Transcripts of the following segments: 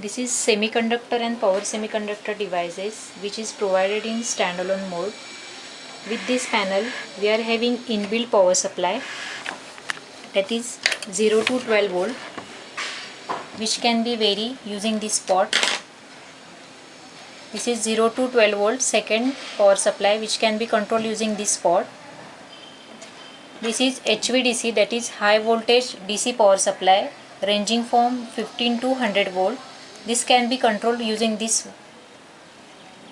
This is semiconductor and power semiconductor devices which is provided in standalone mode. With this panel we are having inbuilt power supply, that is 0 to 12 volt, which can be vary using this pot. This is 0 to 12 volt second power supply which can be controlled using this pot. This is HVDC, that is high voltage DC power supply, ranging from 15 to 100 volt. This can be controlled using this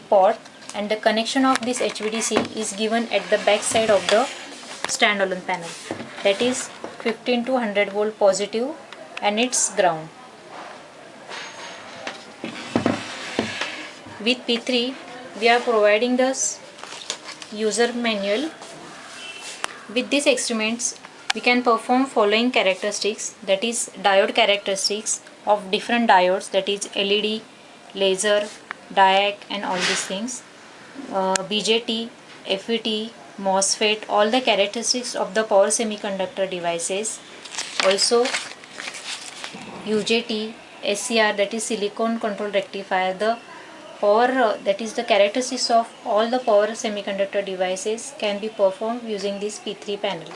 pot, and the connection of this HVDC is given at the back side of the standalone panel, that is 15 to 100 volt positive and its ground. With P3 we are providing the user manual. With these instruments we can perform following characteristics, that is diode characteristics of different diodes, that is LED, laser, diac and all these things, BJT, FET, MOSFET, all the characteristics of the power semiconductor devices. Also UJT, SCR, that is silicon control rectifier. The power that is the characteristics of all the power semiconductor devices can be performed using this P3 panel.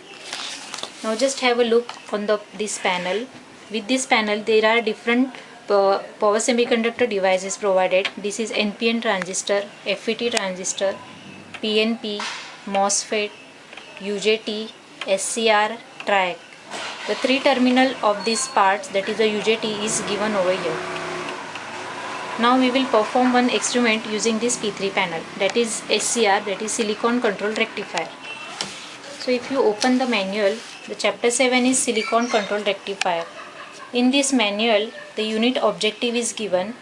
Now just have a look on this panel. With this panel there are different power semiconductor devices provided. This is NPN transistor, FET transistor, PNP, MOSFET, UJT, SCR, triac. The three terminal of these parts, that is the UJT, is given over here. Now we will perform one experiment using this P3 panel, that is SCR, that is silicon control rectifier. So if you open the manual, the chapter 7 is silicon control rectifier. In this manual the unit objective is given,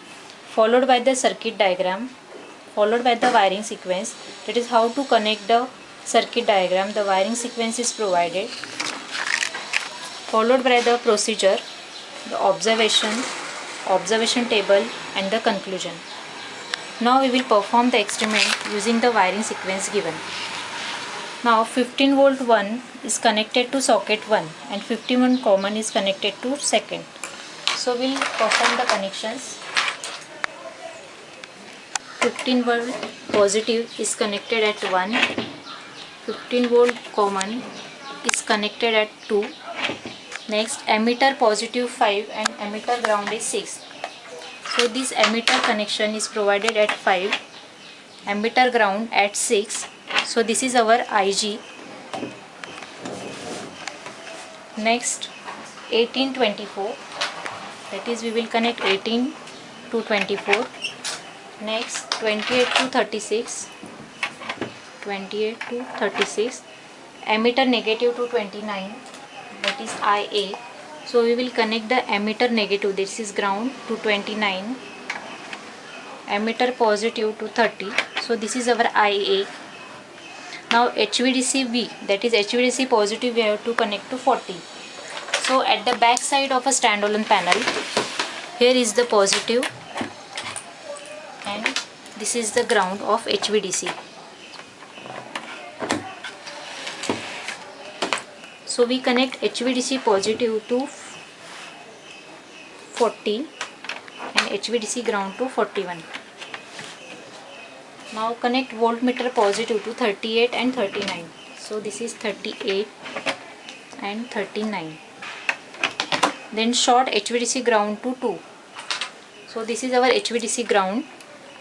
followed by the circuit diagram, followed by the wiring sequence, that is how to connect the circuit diagram. The wiring sequence is provided, followed by the procedure, the observation table and the conclusion. Now we will perform the experiment using the wiring sequence given. Now 15 volt 1 is connected to socket 1 and 51 common is connected to second. So we will perform the connections. 15 volt positive is connected at 1, 15 volt common is connected at 2. Next emitter positive 5 and emitter ground is 6. So this emitter connection is provided at 5, emitter ground at 6. So this is our IG. Next 1824, that is we will connect 18 to 24. Next 28 to 36, 28 to 36, emitter negative to 29, that is IA. So we will connect the emitter negative, this is ground, to 29, emitter positive to 30. So this is our IA. Now HVDC V, that is HVDC positive, we have to connect to 40. So at the back side of a standalone panel, here is the positive and this is the ground of HVDC. So we connect HVDC positive to 40 and HVDC ground to 41. Now connect voltmeter positive to 38 and 39. So this is 38 and 39. Then short HVDC ground to 2. So this is our HVDC ground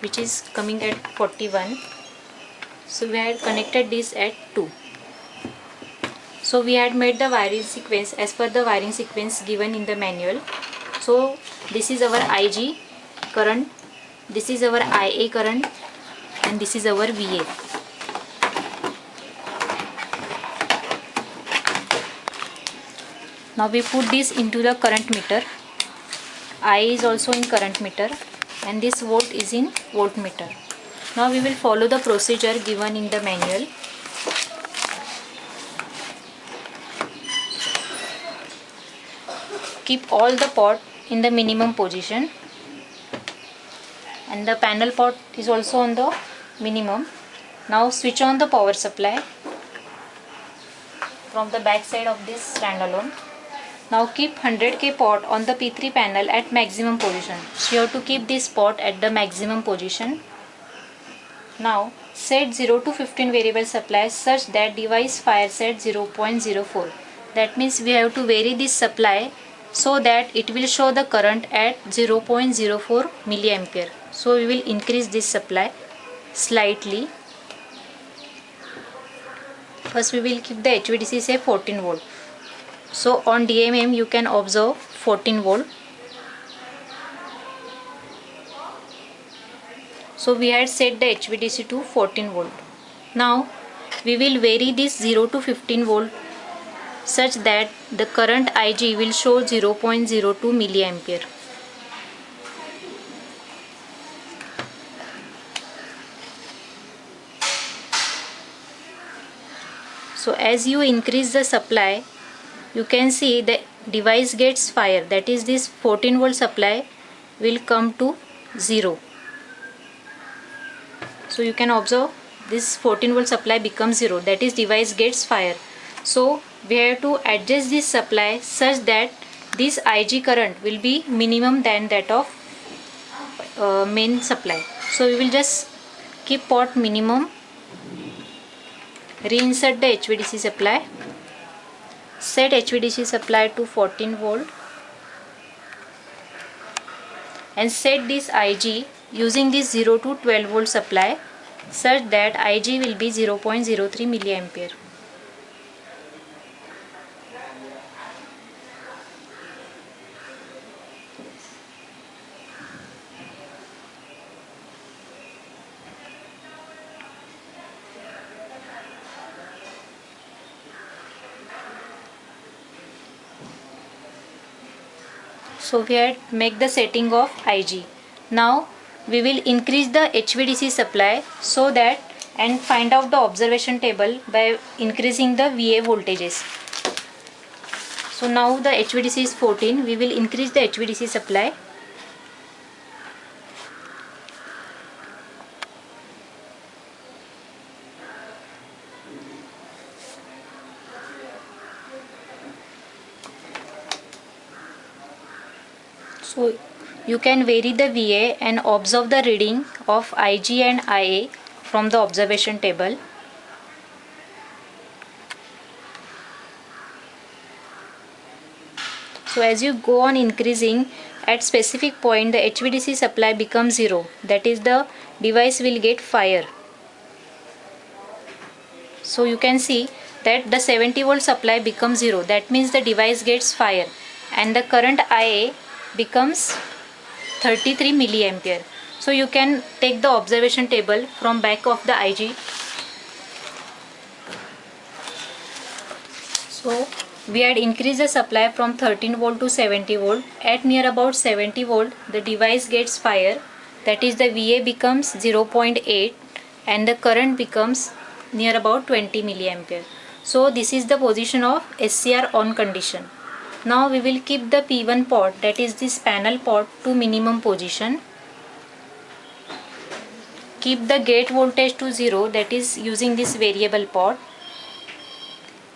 which is coming at 41. So we had connected this at 2. So we had made the wiring sequence as per the wiring sequence given in the manual. So this is our IG current, this is our IA current and this is our VA. Now we put this into the current meter. I is also in current meter and this volt is in voltmeter. Now we will follow the procedure given in the manual. Keep all the pot in the minimum position and the panel pot is also on the minimum. Now switch on the power supply from the back side of this standalone. Now keep 100K pot on the P3 panel at maximum position. So you have to keep this pot at the maximum position. Now set 0 to 15 variable supply such that device fires at 0.04. That means we have to vary this supply so that it will show the current at 0.04 milliampere. So we will increase this supply slightly. First we will keep the HVDC say 14 volt. So on DMM you can observe 14 volt. So we had set the HVDC to 14 volt. Now we will vary this 0 to 15 volt such that the current Ig will show 0.02 milliampere. So as you increase the supply, you can see the device gets fire, that is this 14 volt supply will come to 0. So you can observe this 14 volt supply becomes 0, that is device gets fire. So we have to adjust this supply such that this Ig current will be minimum than that of main supply. So we will just keep pot minimum, reinsert the HVDC supply, set HVDC supply to 14 volt and set this Ig using this 0 to 12 volt supply such that Ig will be 0.03 milliampere. So we had make the setting of Ig. Now we will increase the HVDC supply so that and find out the observation table by increasing the VA voltages. So now the HVDC is 14. We will increase the HVDC supply. So you can vary the VA and observe the reading of Ig and IA from the observation table. So as you go on increasing, at specific point the HVDC supply becomes 0, that is the device will get fire. So you can see that the 70 volt supply becomes 0, that means the device gets fire, and the current IA becomes 33 milliampere. So you can take the observation table from back of the Ig. So we had increased the supply from 13 volt to 70 volt. At near about 70 volt the device gets fire, that is the VA becomes 0.8 and the current becomes near about 20 milliampere. So this is the position of SCR on condition. Now we will keep the P1 pot, that is this panel pot, to minimum position. Keep the gate voltage to 0, that is using this variable pot,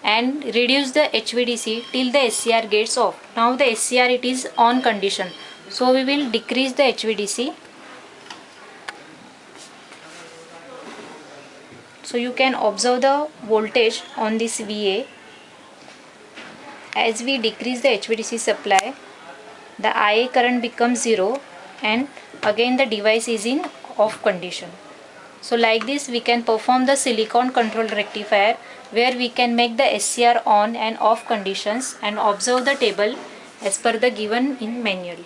and reduce the HVDC till the SCR gets off. Now the SCR it is on condition, so we will decrease the HVDC. So you can observe the voltage on this VA. As we decrease the HVDC supply, the IA current becomes 0 and again the device is in off condition. So like this we can perform the silicon control rectifier, where we can make the SCR on and off conditions and observe the table as per the given in manual.